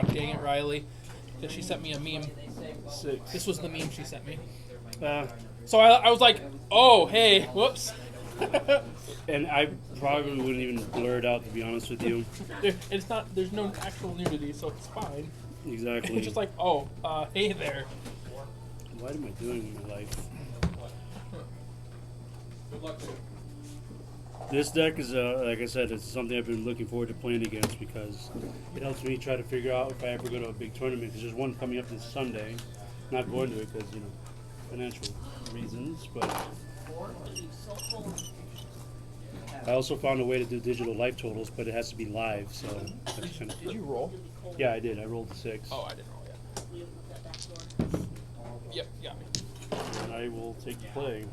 "Oh, dang it, Riley." Then she sent me a meme. 6. This was the meme she sent me. So I was like, "Oh, hey, whoops." And I probably wouldn't even blur it out, to be honest with you. It's not. There's no actual nudity, so it's fine. Exactly. It's just like, "Oh, hey there." What am I doing in my life? Good luck. This deck is, like I said, it's something I've been looking forward to playing against because it helps me try to figure out if I ever go to a big tournament. Because there's one coming up this Sunday. Not going to it because, financial reasons. But I also found a way to do digital life totals, but it has to be live. So that's kind of, Did you roll? Yeah, I did. I rolled a 6. Oh, I didn't roll yet. Yep, got me. And I will take the play.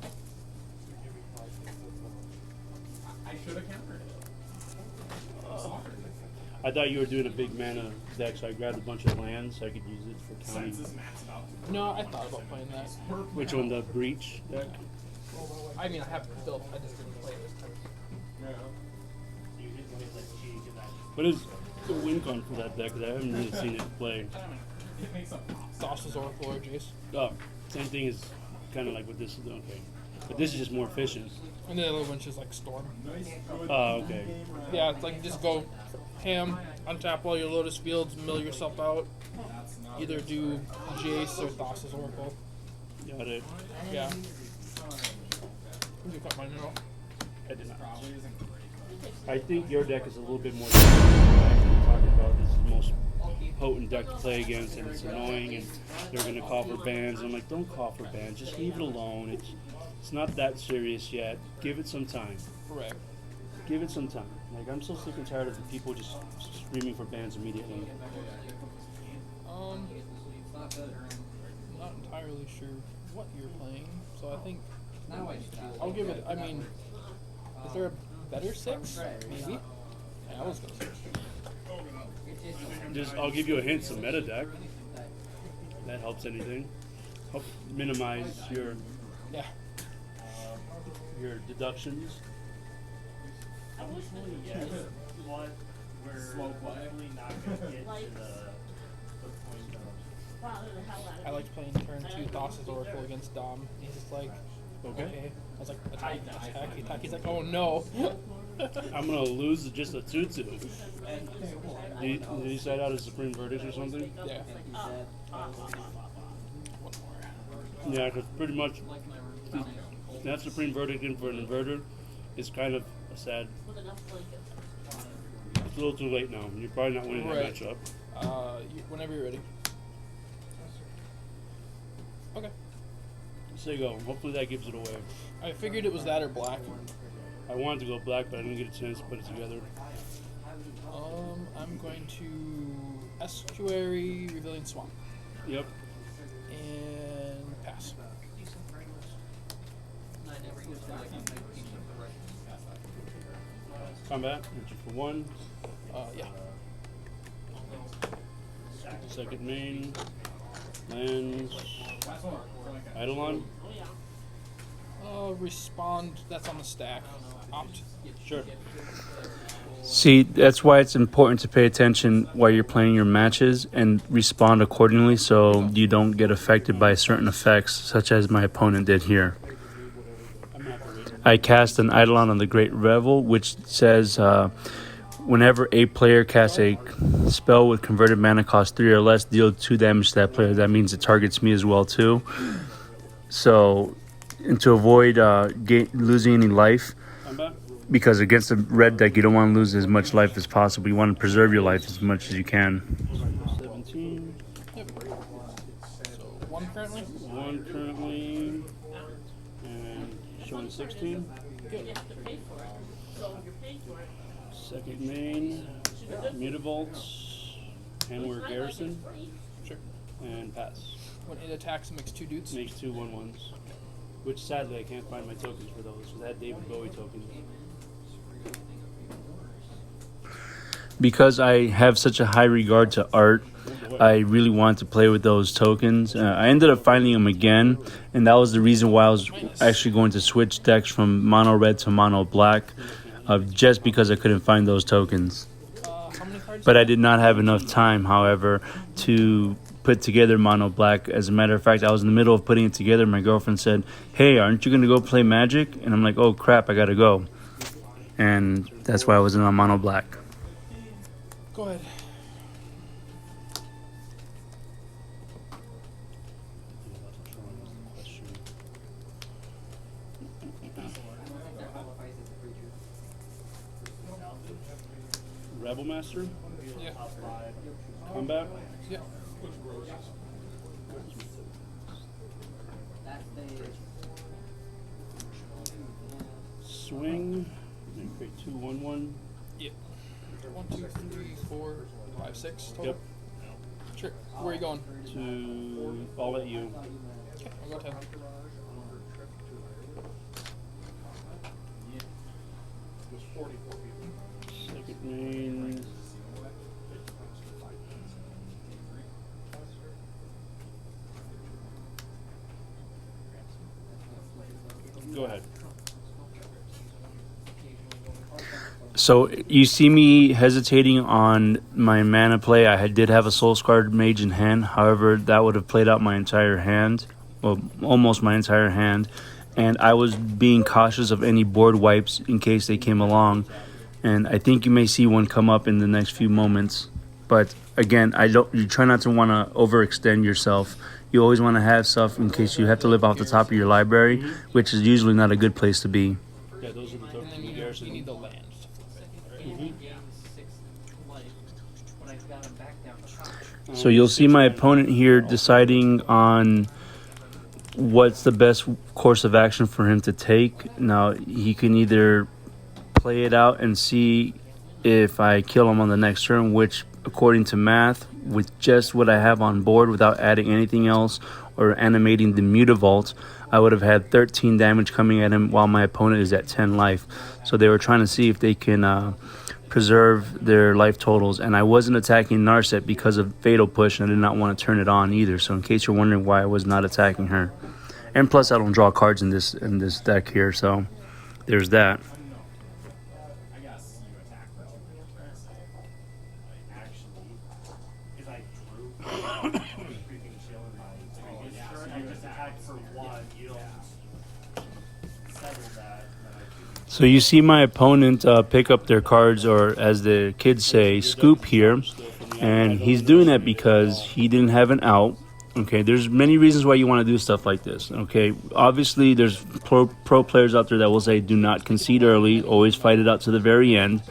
I should have countered it. I thought you were doing a big mana deck, so I grabbed a bunch of lands so I could use it for counting. No, I thought about playing that. Which one, the Breach deck? I mean, I have it built. I just didn't play it this time. What is the win con for that deck? Because I haven't really seen it play. Sauce's Oracle or Jace. Oh, same thing is kind of like what this is. Okay. But this is just more efficient. And the other one's just like Storm. Oh, okay. Yeah, it's like just go ham, untap all your Lotus Fields, mill yourself out. Either do Jace or Thassa's Oracle. Got it. Yeah. You cut mine out. I did not. I think your deck is a little bit more talking about. This is the most potent deck to play against, and it's annoying, and they're going to call for bans. I'm like, don't call for bans. Just leave it alone. It's not that serious yet. Give it some time. Correct. Give it some time. Like, I'm so sick and tired of the people just screaming for bans immediately. Not entirely sure what you're playing, so I think I'll give it. I mean, is there a better 6? Maybe. Yeah, I was gonna say. I'll give you a hint. Some meta deck. That helps anything. Help minimize your deductions. I liked playing turn 2 Thassa's Oracle against Dom. He's just like, okay. I was like, attack. He's like, oh no. I'm gonna lose just a 2/2. Did he set out a Supreme Verdict or something? Yeah. Yeah, because pretty much that Supreme Verdict in for an inverter is kind of a sad. It's a little too late now. You're probably not winning that matchup. Whenever you're ready. Okay. So you go. Hopefully that gives it away. I figured it was that or black. I wanted to go black, but I didn't get a chance to put it together. I'm going to Estuary, Revealing Swamp. Yep. And pass. Combat, which is for 1. Yeah. Second main. Lands. Eidolon. Respond. That's on the stack. Opt. Sure. See, that's why it's important to pay attention while you're playing your matches and respond accordingly so you don't get affected by certain effects, such as my opponent did here. I cast an Eidolon on the Great Revel, which says whenever a player casts a spell with converted mana cost 3 or less, deal 2 damage to that player. That means it targets me as well, too. So, and to avoid losing any life, because against a red deck, you don't want to lose as much life as possible. You want to preserve your life as much as you can. 17. Yep. So 1 currently? 1 currently. And showing 16. Good. Second main. Mutavaults. Handler Garrison. Sure. And pass. When it attacks, it makes 2 dudes. Makes 2 1/1s. Which sadly I can't find my tokens for those. So that David Bowie tokens. Because I have such a high regard to art, I really wanted to play with those tokens. I ended up finding them again, and that was the reason why I was actually going to switch decks from mono red to mono black, just because I couldn't find those tokens. How many cards? but I did not have enough time, however, to put together mono black. As a matter of fact, I was in the middle of putting it together. My girlfriend said, "Hey, aren't you going to go play Magic?" And I'm like, "Oh crap, I got to go." And that's why I wasn't on mono black. Go ahead. Rebel Master? Yeah. Combat? Yeah. Swing. And create 2/1/1. Yep. 1, 2, 3, 4, 5, 6 total. Yep. Sure. Where are you going? I'll let you. Okay, I'll go 10. Second main. Go ahead. So you see me hesitating on my mana play. I did have a Soul Scarred Mage in hand. However, that would have played out my entire hand. Well, almost my entire hand. And I was being cautious of any board wipes in case they came along. And I think you may see one come up in the next few moments. But again, you try not to want to overextend yourself. You always want to have stuff in case you have to live off the top of your library, which is usually not a good place to be. Yeah, those are the And then you need the land. So you'll see my opponent here deciding on what's the best course of action for him to take. Now, he can either play it out and see if I kill him on the next turn, which, according to math, with just what I have on board without adding anything else or animating the Mutavault, I would have had 13 damage coming at him while my opponent is at 10 life. So they were trying to see if they can preserve their life totals, and I wasn't attacking Narset because of Fatal Push, and I did not want to turn it on either. So in case you're wondering why I was not attacking her, and plus I don't draw cards in this deck here, so there's that. I guess you attack though. Actually, because I drew freaking chill in my so I just attacked for one. You don't settle that. So you see my opponent pick up their cards, or as the kids say, scoop here, and he's doing that because he didn't have an out. Okay, there's many reasons why you want to do stuff like this. Okay, obviously there's pro players out there that will say do not concede early, always fight it out to the very end.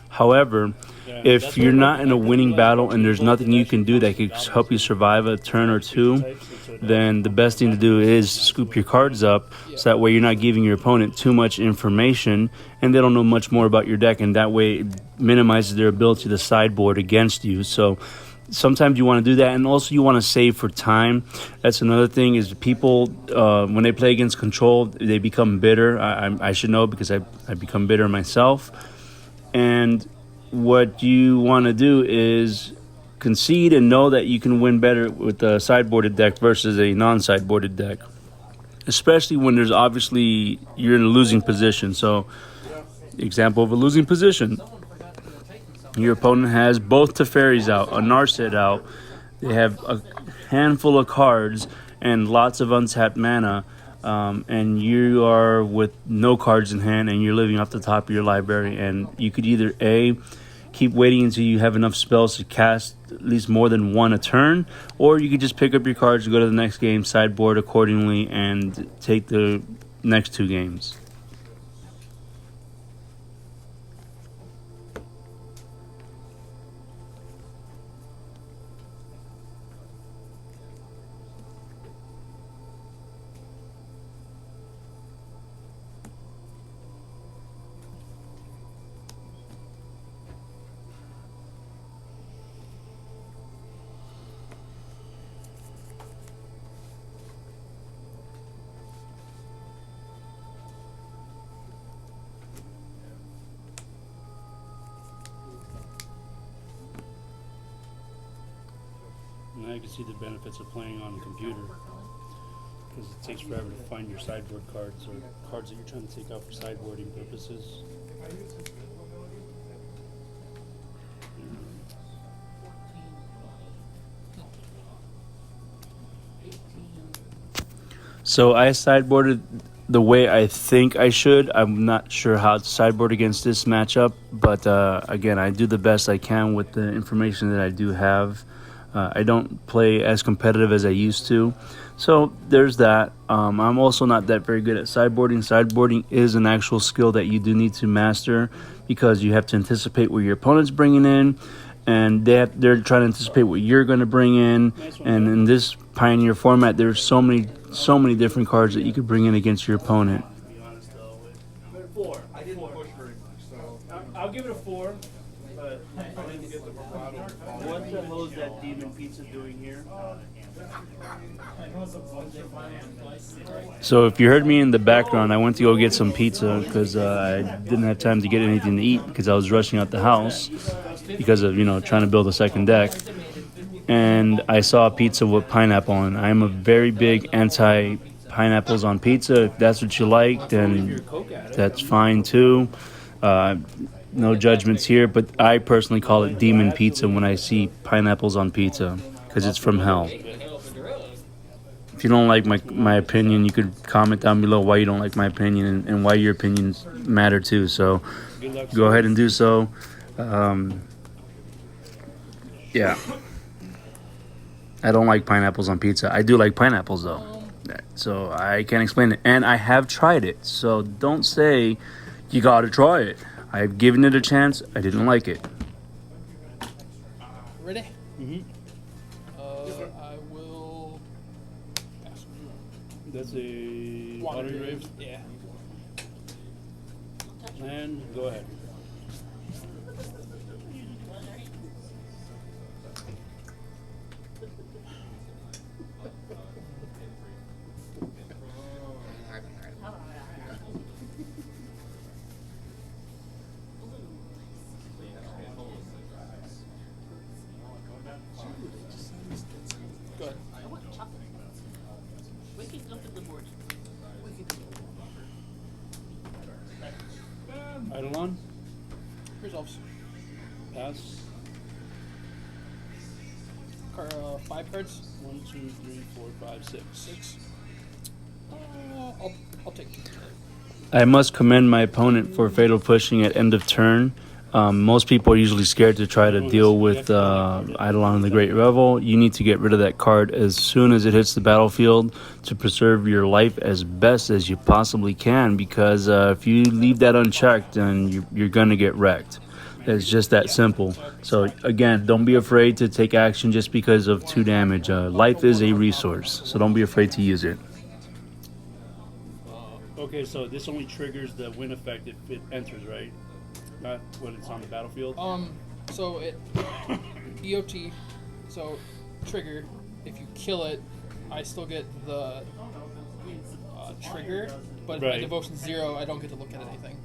However, if you're not in a winning battle and there's nothing you can do that could help you survive a turn or two, then the best thing to do is scoop your cards up, so that way you're not giving your opponent too much information and they don't know much more about your deck, and that way it minimizes their ability to sideboard against you. So sometimes you want to do that, and also you want to save for time. That's another thing, is people, when they play against control, they become bitter. I should know because I become bitter myself. And what you want to do is concede and know that you can win better with a sideboarded deck versus a non-sideboarded deck, especially when there's obviously you're in a losing position. So example of a losing position, your opponent has both Teferis out, a Narset out, they have a handful of cards and lots of untapped mana, and you are with no cards in hand and you're living off the top of your library. And you could either A, keep waiting until you have enough spells to cast at least more than one a turn, or you could just pick up your cards, go to the next game, sideboard accordingly, and take the next two games. And I can see the benefits of playing on a computer, because it takes forever to find your sideboard cards or cards that you're trying to take out for sideboarding purposes. So I sideboarded the way I think I should. I'm not sure how to sideboard against this matchup, but again, I do the best I can with the information that I do have. I don't play as competitive as I used to, so there's that. I'm also not that very good at sideboarding. Sideboarding is an actual skill that you do need to master because you have to anticipate what your opponent's bringing in, and they're trying to anticipate what you're going to bring in. And in this Pioneer format, there's so many different cards that you could bring in against your opponent. To be honest, though, four. I didn't push very much, so I'll give it a 4. But I didn't get the bravado. What the hell is that demon pizza doing here? So if you heard me in the background, I went to go get some pizza because I didn't have time to get anything to eat because I was rushing out the house because of, trying to build a second deck. And I saw a pizza with pineapple on it. I'm a very big anti-pineapples on pizza. If that's what you like, then that's fine too. No judgments here, but I personally call it demon pizza when I see pineapples on pizza because it's from hell. If you don't like my opinion, you could comment down below why you don't like my opinion and why your opinions matter too. So go ahead and do so. Yeah. I don't like pineapples on pizza. I do like pineapples though. So I can't explain it. And I have tried it. So don't say you gotta try it. I've given it a chance. I didn't like it. Ready? Mm-hmm. I will pass. That's a water grave. Yeah. And go ahead. Go ahead. Eidolon. Resolves. Pass. 5 cards. 1, 2, 3, 4, 5, 6. 6. I'll take 2. I must commend my opponent for fatal pushing at end of turn. Most people are usually scared to try to deal with Eidolon the Great Revel. You need to get rid of that card as soon as it hits the battlefield to preserve your life as best as you possibly can, because if you leave that unchecked, then you're going to get wrecked. It's just that simple. So again, don't be afraid to take action just because of 2 damage. Life is a resource, so don't be afraid to use it. Okay, so this only triggers the win effect if it enters, right? Not when it's on the battlefield? So it EOT, so trigger. If you kill it, I still get the trigger, but if my Right. devotion's 0, I don't get to look at anything.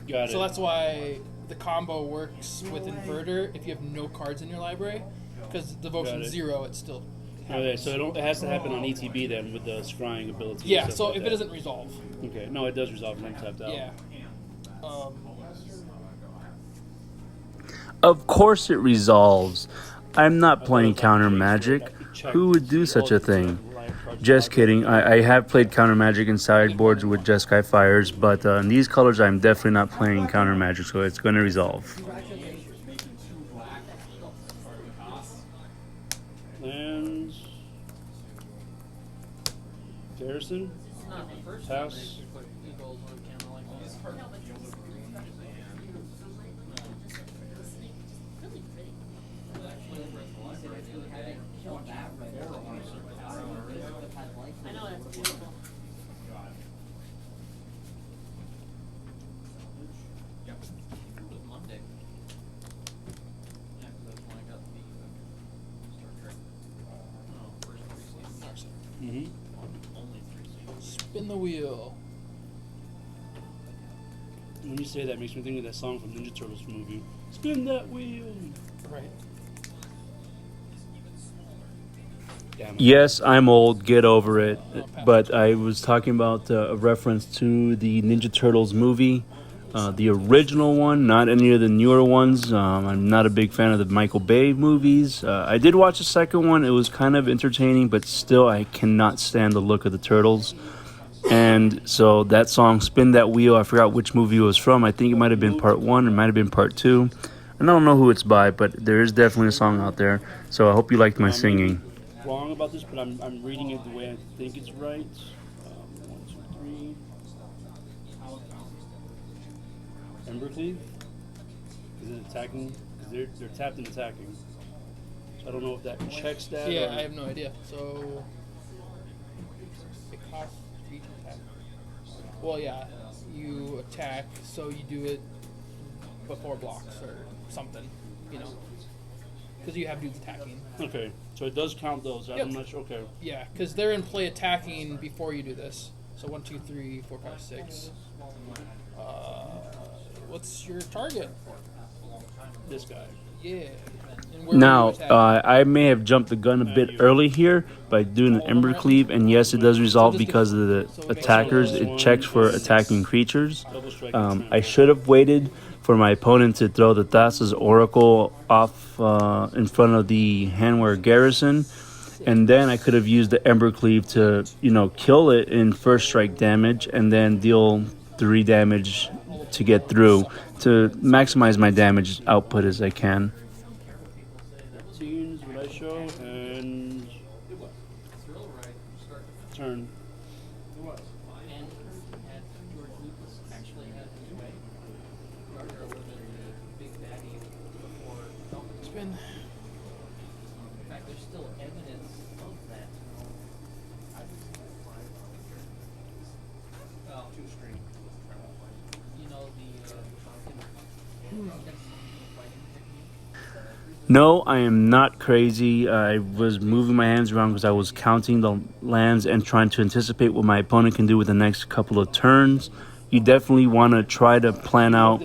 Got it. So that's why the combo works with Inverter if you have no cards in your library, because devotion's 0, it still Okay, so it has to happen on ETB then with the scrying ability. yeah. and So stuff like if it that. doesn't resolve, Okay, no, it does resolve when I'm tapped out. yeah. Of course it resolves. I'm not playing counter magic. Who would do such a thing? Just kidding. I have played counter magic in sideboards with Jeskai Fires, but in these colors I'm definitely not playing counter magic, so it's going to resolve. Lands. Garrison. Pass. Mm-hmm. Spin the wheel. When you say that, it makes me think of that song from Ninja Turtles movie. Spin that wheel. Right. Damn it. Yes, I'm old, get over it. But I was talking about a reference to the Ninja Turtles movie The original one, not any of the newer ones. I'm not a big fan of the Michael Bay movies. I did watch the second one. It was kind of entertaining, but still I cannot stand the look of the turtles. And so that song, Spin That Wheel, I forgot which movie it was from. I think it might have been part 1, it might have been part 2. I don't know who it's by, but there is definitely a song out there. So I hope you liked my singing. Wrong about this, but I'm reading it the way I think it's right. 1, 2, 3. Embercleave? Is it attacking? Because they're tapped and attacking. So I don't know if that checks that. Yeah, or... I have no idea. So it costs 3 to attack. Well, yeah, you attack, so you do it before blocks or something, you know, because you have dudes attacking. Okay, so it does count those. Yep. I'm not sure. Okay. Yeah, because they're in play attacking before you do this. So 1, 2, 3, 4, 5, 6. What's your target? This guy. Yeah. And where Now, were you attacking? I may have jumped the gun a bit early here by doing the Embercleave, and yes, it does resolve because of the attackers. It checks for attacking creatures. Double strike. I should have waited for my opponent to throw the Thassa's Oracle off in front of the Hanware Garrison, and then I could have used the Embercleave to, you know, kill it in first strike damage, and then deal 3 damage to get through to maximize my damage output as I can. 15 is what I show, and turn. Spin. No, I am not crazy. I was moving my hands around because I was counting the lands and trying to anticipate what my opponent can do with the next couple of turns. You definitely want to try to plan out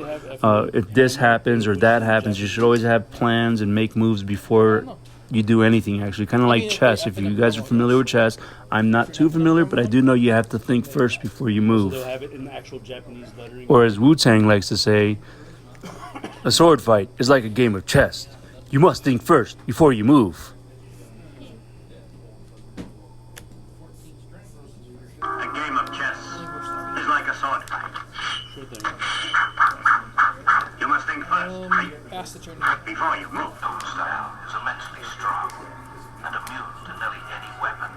if this happens or that happens. You should always have plans and make moves before you do anything, actually. Kind of like chess. If you guys are familiar with chess, I'm not too familiar, but I do know you have to think first before you move. They'll have it in actual Japanese lettering. Or as Wu-Tang likes to say, a sword fight is like a game of chess. You must think first before you move. A game of chess is like a sword fight. Sure thing. You must think first Pass the turn. before you move. Old style is immensely strong and immune to nearly any weapon.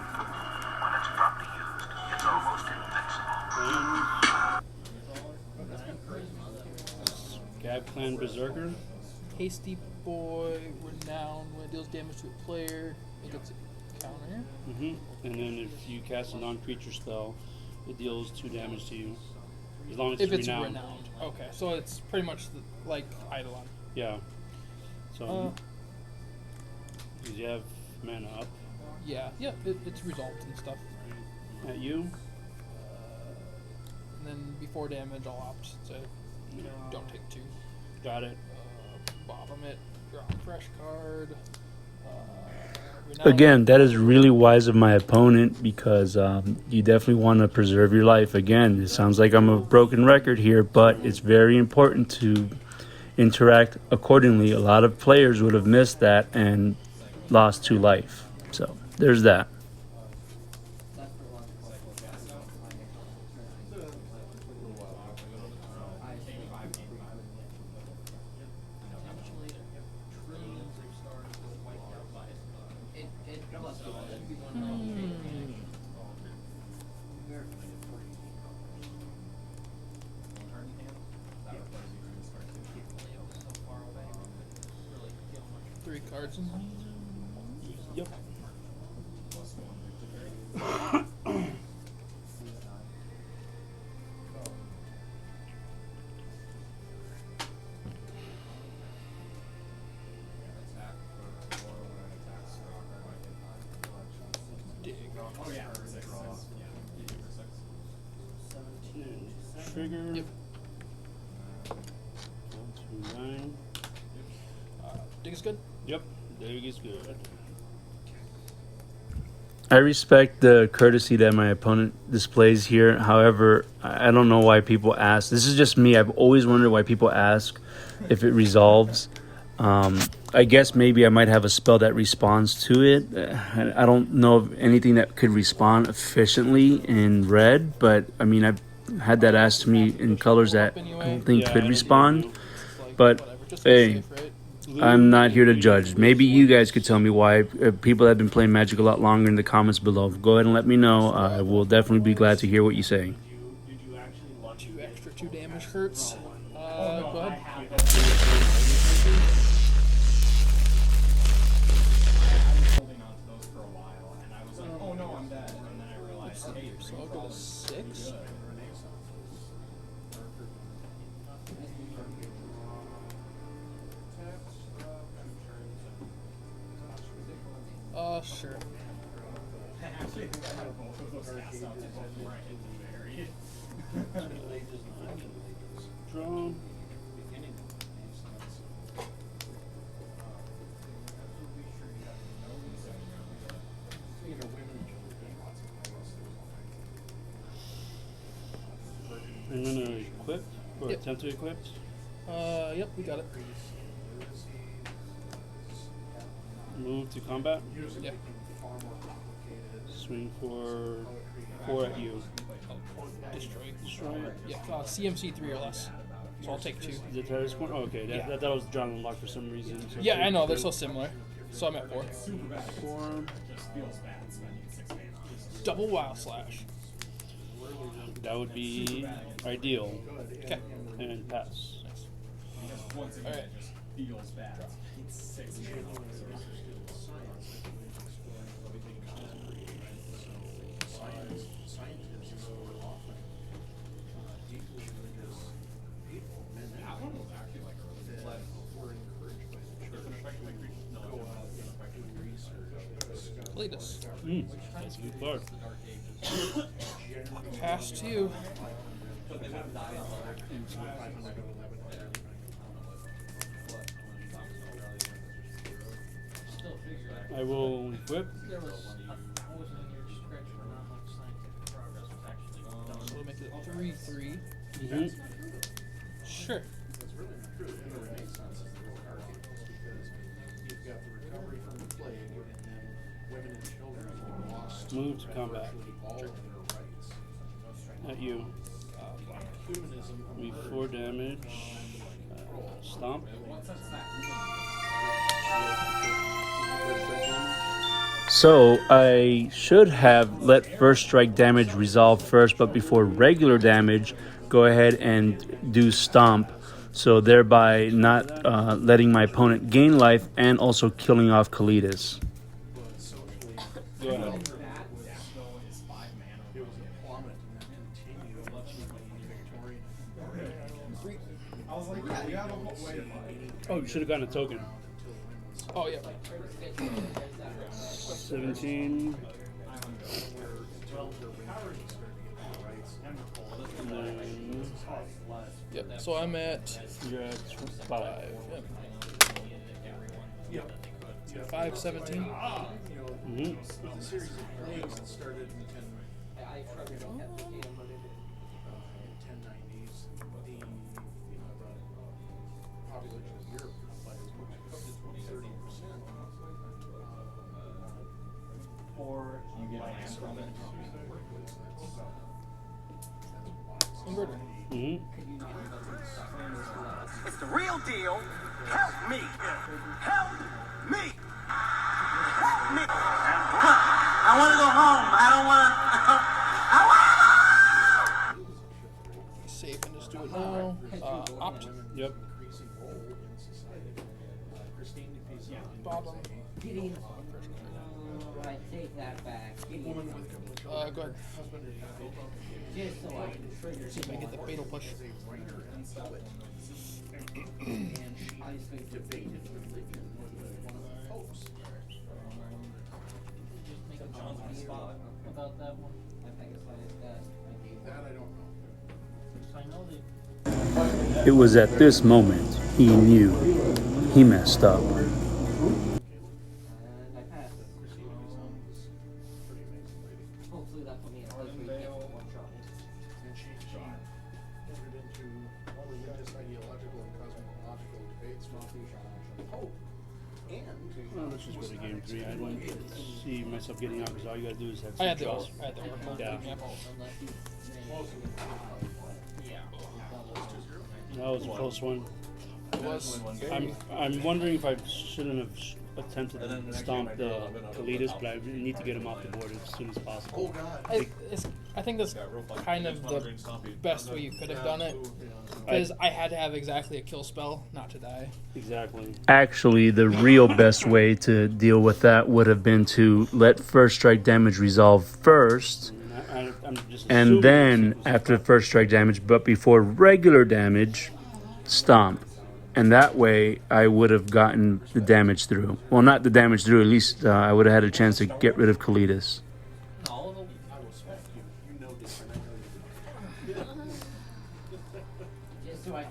When it's properly used, it's almost invincible. Gab Clan Berserker. Hasty Boy, renowned. When it deals damage to a player, it gets a counter. And then if you cast a non-creature spell, it deals 2 damage to you. As long as If it's it's renowned. Okay, so it's pretty much like Eidolon. Yeah. So, because you have mana up. Yeah, it's resolved and stuff. At you. And then before damage, all options say don't take 2. Got it. Bottom it, draw a fresh card. Again, that is really wise of my opponent because you definitely want to preserve your life. Again, it sounds like I'm a broken record here, but it's very important to interact accordingly. A lot of players would have missed that and lost 2 life. So there's that. Three cards in hand. Yep. Trigger. Yep. 1, 2, 9. Dig is good. Yep. Dig is good. I respect the courtesy that my opponent displays here. However, I don't know why people ask. This is just me. I've always wondered why people ask if it resolves. I guess maybe I might have a spell that responds to it. I don't know of anything that could respond efficiently in red, but I mean, I've had that asked to me in colors that I don't think Yeah, I could don't respond. think Like, But whatever, just be hey, safe, right? I'm not here to judge. Maybe you guys could tell me why. People that have been playing Magic a lot longer in the comments below. Go ahead and let me know. I will definitely be glad to hear what you say. Did you actually love 2 extra 2 damage hurts. Go ahead. I've been holding on to those for a while, and I was like, oh no, I'm dead. And then I realized, hey, So I'll go to 6. Sure. I actually think I had both of those cast outs before I hit the berry. Draw. I'm gonna equip or Yep. attempt to equip. Yep, we got it. Move to combat. Yeah. Swing for 4 at you. Destroy. Destroy. Yeah, CMC 3 or less. So I'll take 2. Is it terrorist point? Oh, okay. Yeah. That was drawn and locked for some reason. So Yeah, I take know, they're 2. so similar. So I'm at 4. 4. Just feels bad spending 6 mana. Double Wild Slash. That would be ideal. Okay. And pass. Once again, Alright. it just feels bad. It's 6 mana. Cletus. That's a good card. Pass to you. I will equip. So we'll make it 3/3. Mm-hmm. Sure. Move to combat. At you. We 4 damage. Stomp. So I should have let first strike damage resolve first, but before regular damage, go ahead and do stomp. So thereby not letting my opponent gain life and also killing off Kalidas. Go ahead. Oh, you should have gotten a token. Oh, yeah. 17. And then Yep. So I'm at you're at 5. Yep. 5/17. Mm-hmm. Or you get land from it. Inverter. Mm-hmm. It's the real deal. Help me. Help me. Help me. I want to go home. I don't want to. I want to go. Safe and just do it now. Opt. Yep. Bottom. I take that back. Go ahead. Just so I can trigger. See if I get the fatal push. About that one. I think it's like that. I know they. It was at this moment he knew he messed up. I passed. various ideological and cosmological debates, hope, and Well, let's just go to game 3. I don't see myself getting out because all you gotta do is have I some had the draws. I had the Oracle. Yeah. Yeah. That was a close one. It was. I'm wondering if I shouldn't have attempted to stomp the Kalidas, but I need to get him off the board as soon as possible. I think that's kind of the best way you could have done it. Because I had to have exactly a kill spell not to die. Exactly. Actually, the real best way to deal with that would have been to let first strike damage resolve first, I'm just and then after the first strike damage, but before regular damage, stomp. And that way, I would have gotten the damage through. Well, not the damage through. At least I would have had a chance to get rid of Kalidas. All of them. I respect you. You know this, and I know you. Just so I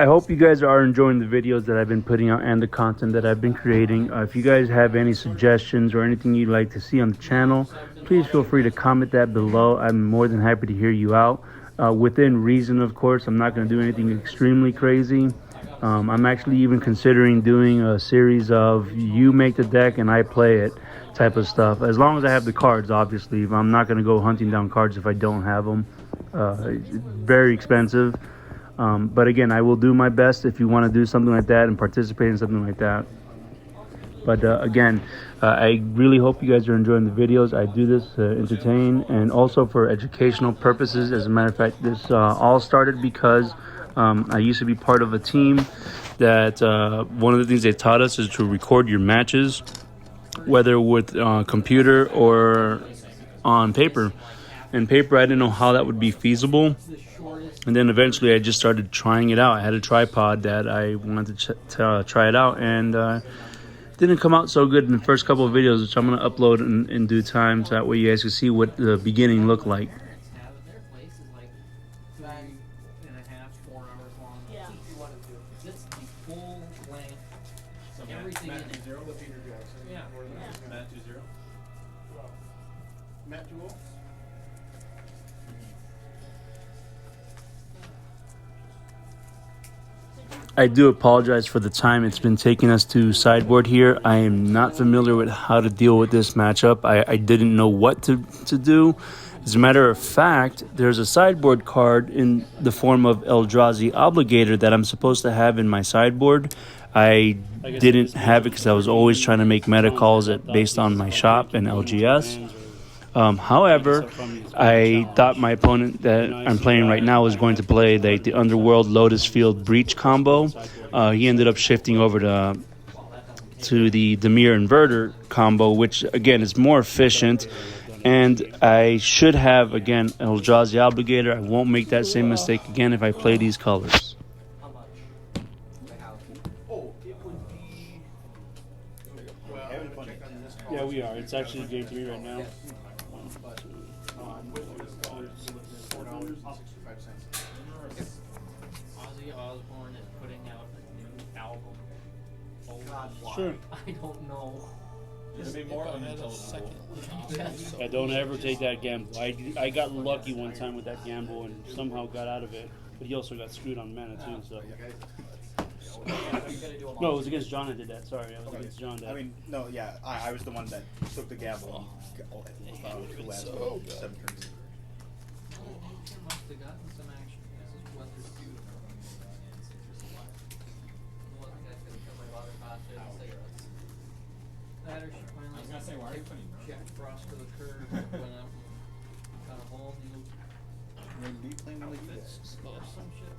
I hope you guys are enjoying the videos that I've been putting out and the content that I've been creating. If you guys have any suggestions or anything you'd like to see on the channel, please feel free to comment that below. I'm more than happy to hear you out. Within reason, of course. I'm not going to do anything extremely crazy. I'm actually even considering doing a series of you make the deck and I play it type of stuff. As long as I have the cards, obviously. I'm not going to go hunting down cards if I don't have them. Very expensive. But again, I will do my best if you want to do something like that and participate in something like that. But again, I really hope you guys are enjoying the videos. I do this to entertain and also for educational purposes. As a matter of fact, this all started because I used to be part of a team that one of the things they taught us is to record your matches, whether with computer or on paper. And paper, I didn't know how that would be feasible. And then eventually I just started trying it out. I had a tripod that I wanted to try it out, and didn't come out so good in the first couple of videos, which I'm going to upload in due time, so that way you guys can see what the beginning looked like. Their place is like 3.5, 4 hours long. Yeah. Just the full length, everything in it. Zero, the Peter Jackson. Yeah. Matt 2-0. Matt 2-0. I do apologize for the time it's been taking us to sideboard here. I am not familiar with how to deal with this matchup. I didn't know what to do. As a matter of fact, there's a sideboard card in the form of Eldrazi Obligator that I'm supposed to have in my sideboard. I didn't have it because I was always trying to make meta calls based on my shop and LGS. However, I thought my opponent that I'm playing right now was going to play the Underworld Lotus Field Breach combo. He ended up shifting over to the Dimir Inverter combo, which again is more efficient. And I should have, again, Eldrazi Obligator. I won't make that same mistake again if I play these colors. Oh, it would be. Well, I'm gonna check on this call. Yeah, we are. It's actually game 3 right now. $4.65. Ozzy Osbourne is putting out a new album. Oh, why? Sure. I don't know. Yeah, don't ever take that gamble. I got lucky one time with that gamble and somehow got out of it. But he also got screwed on mana too. So no, it was against John. I did that. Sorry, I was against John. I mean, no, yeah, I was the one that took the gamble. The last 7 turns. Must have gotten some action. This is what they're doing. Wasn't that gonna kill my water pasta and cigarettes? That or she finally. I was gonna say, why are you putting Jack Frost to the curb? Went up and got a whole new outfits or some shit.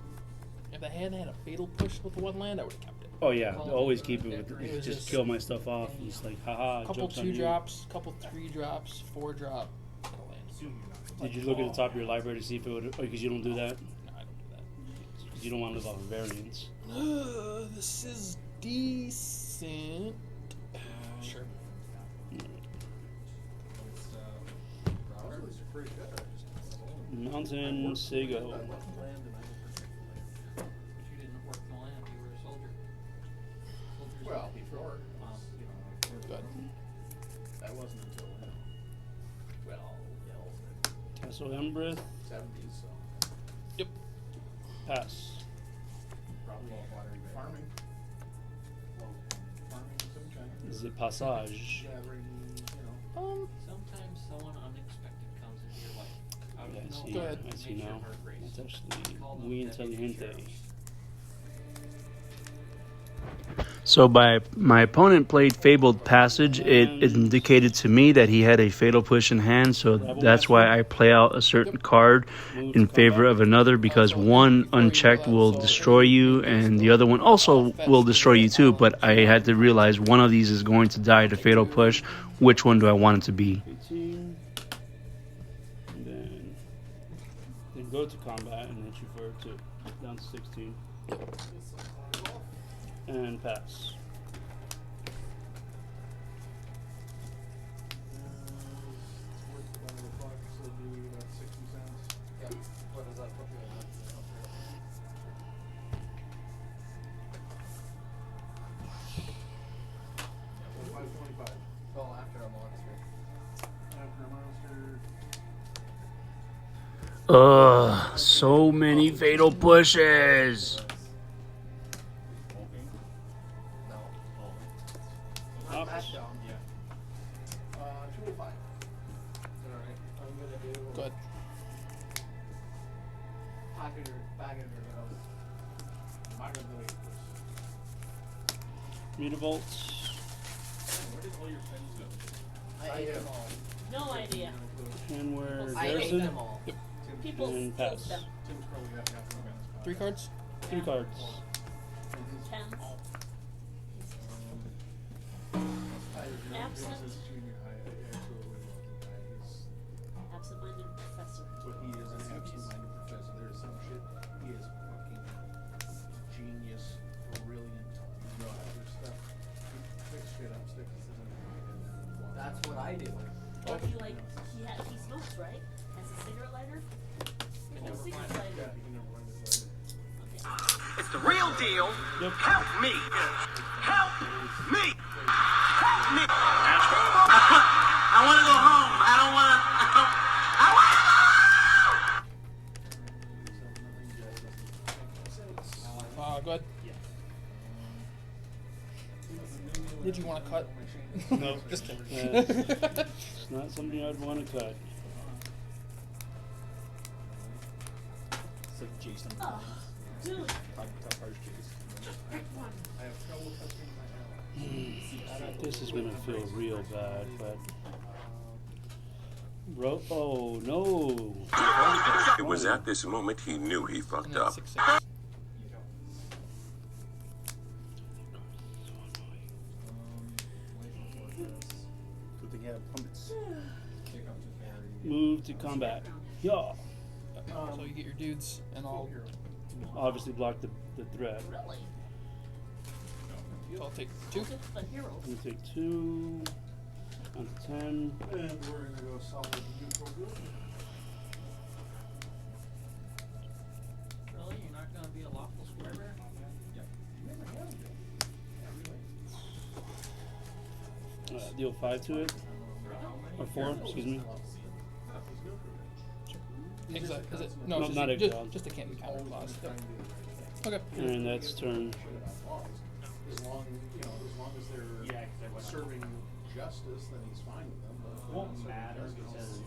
If I hadn't had a fatal push with one land, I would have kept it. Oh yeah, always keep it with It was just just- kill my stuff off. It's like haha. Couple jokes on 2 you. drops, couple 3 drops, 4 drop. Land. Did you look at the top of your library to see if it would? Because you don't do that. No, I don't do that. Because you don't want to live off of variants. This is decent. Sure. Mountain Sego. But you didn't work the land, you were a soldier. Soldiers Well, don't before, work. Good. that wasn't until Castle Embreth. 70s, so. Yep. Pass. Farming. Farming of some kind. Is it passage? Yeah, right, you know. Sometimes someone unexpected comes into your life. Out of Yeah, I see. Go ahead. I see Makes your now. heart race. That's actually Call them muy deputy inteligente. sheriffs. So by my opponent played Fabled Passage, it indicated to me that he had a Fatal Push in hand, so that's why I play out a certain card in favor of another, because one unchecked will destroy you and the other one also will destroy you too, but I had to realize one of these is going to die to Fatal Push. Which one do I want it to be? 18. And then go to combat and hit you for 2. Down to 16. And pass. It's worth about $1, so it'll be about 60 cents. Yeah. What does that put you in? $5.25. Well, after a monster. After a monster. Ugh, so many Fatal Pushes. No. Oops. Yeah. 205. Alright. I'm gonna do. Go ahead. Packet Mutavolts. Where did all your pens go? I ate them all. No idea. And where I ate Garrison. them all. People And steal pass. them. Tim's probably got half of them. 3 cards. 3 cards. Tens. Absent. Absent-minded professor. But he is an absent-minded professor. There is some shit. He is fucking genius, brilliant, you know, other stuff. He picks shit up, sticks it in his mind, and then That's what I do. Well, he smokes, right? Has a cigarette lighter? No cigarette yeah, lighter. he can never run his lighter. It's the real deal. Yep. Help me. Help me. Help me. I want to go home. I don't want to. I want to. Go ahead. Did you want to cut? No. Just kidding. It's not something I'd want to cut. It's like Jason. Oh, dude. Top harsh Jason. I have trouble touching my ally. This is gonna feel real bad, but. Oh no! It was at this moment he knew he fucked And then up. 6/6. Good thing you have puppets. Move to combat. Yeah. So you get your dudes, and I'll Obviously block the threat. Really? So I'll take 2. Just the heroes. I'm gonna take 2. On to 10. And we're gonna go solid neutral good. Really? You're not gonna be a lawful square bear? Deal 5 to it. Or 4, excuse me. Exile. Is it? No, No, it's not just, exile. just a can't be counter clause. Yep. Okay. And that's turn. As long, you know, as long as they're Yeah, 'cause I went- serving justice, then he's fine with them. But if It they're won't not serving matter justice- because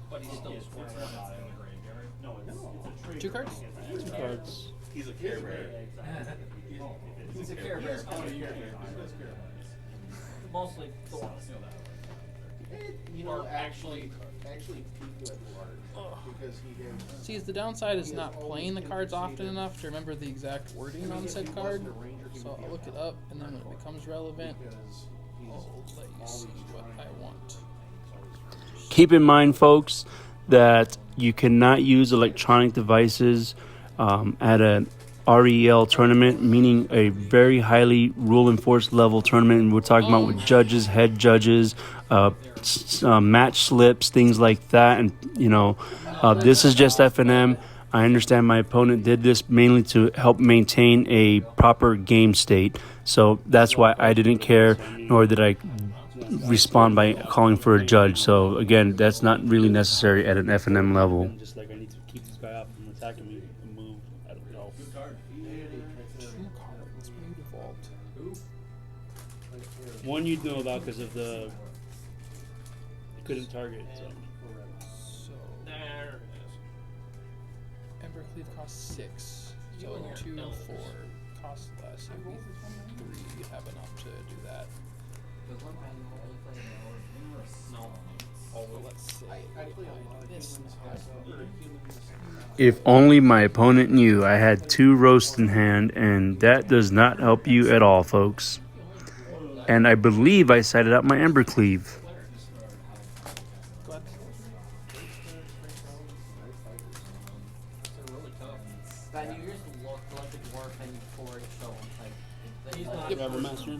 But he's still it's square. not in the graveyard. No, it's a trigger. 2 cards? because 2 cards. He's a Care Bear. He's a Care Bear. Mostly thorns. You know, actually peaked at large because he has. See, the downside is not playing the cards often enough to remember the exact wording on said card. So I'll look it up, and then when it becomes relevant, Because he's I'll let you see what I want. Keep in mind, folks, that you cannot use electronic devices at an REL tournament, meaning a very highly rule enforced level tournament. And we're talking about with judges, head judges, match slips, things like that. And this is just FNM. I understand my opponent did this mainly to help maintain a proper game state. So that's why I didn't care, nor did I respond by calling for a judge. So again, that's not really necessary at an FNM level. I'm just like, I need to keep this guy off from attacking me and move. I don't know. One you'd know about because of the couldn't target. So. So There it is. Ember Cleave costs 6. So 2 and 4 cost less. It would be 3. You have enough to do that. No. So let's say this. If only my opponent knew I had 2 roasts in hand, and that does not help you at all, folks. And I believe I sighted out my Ember Cleave. Go ahead. They're really tough. That you just look like a dwarf and you forage, so like he's not Grabber Master.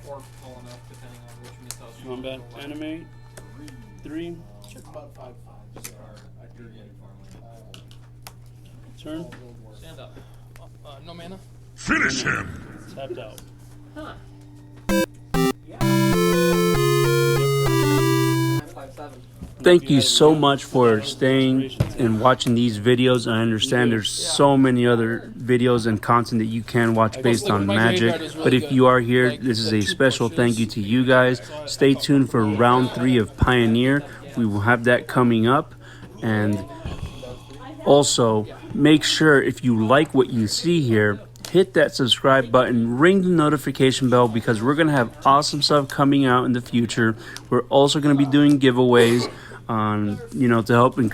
or tall enough, depending on which mythos you Combat go with. animate. 3. About 5. Turn. Stand up. No mana? Finish him! Tapped out. Huh. 5-7. Thank you so much for staying and watching these videos. I understand there's so many other videos and content that you can watch based on Magic. But if you are here, this is a special thank you to you guys. Stay tuned for round 3 of Pioneer. We will have that coming up. And also, make sure if you like what you see here, hit that subscribe button, ring the notification bell, because we're going to have awesome stuff coming out in the future. We're also going to be doing giveaways on, to help encourage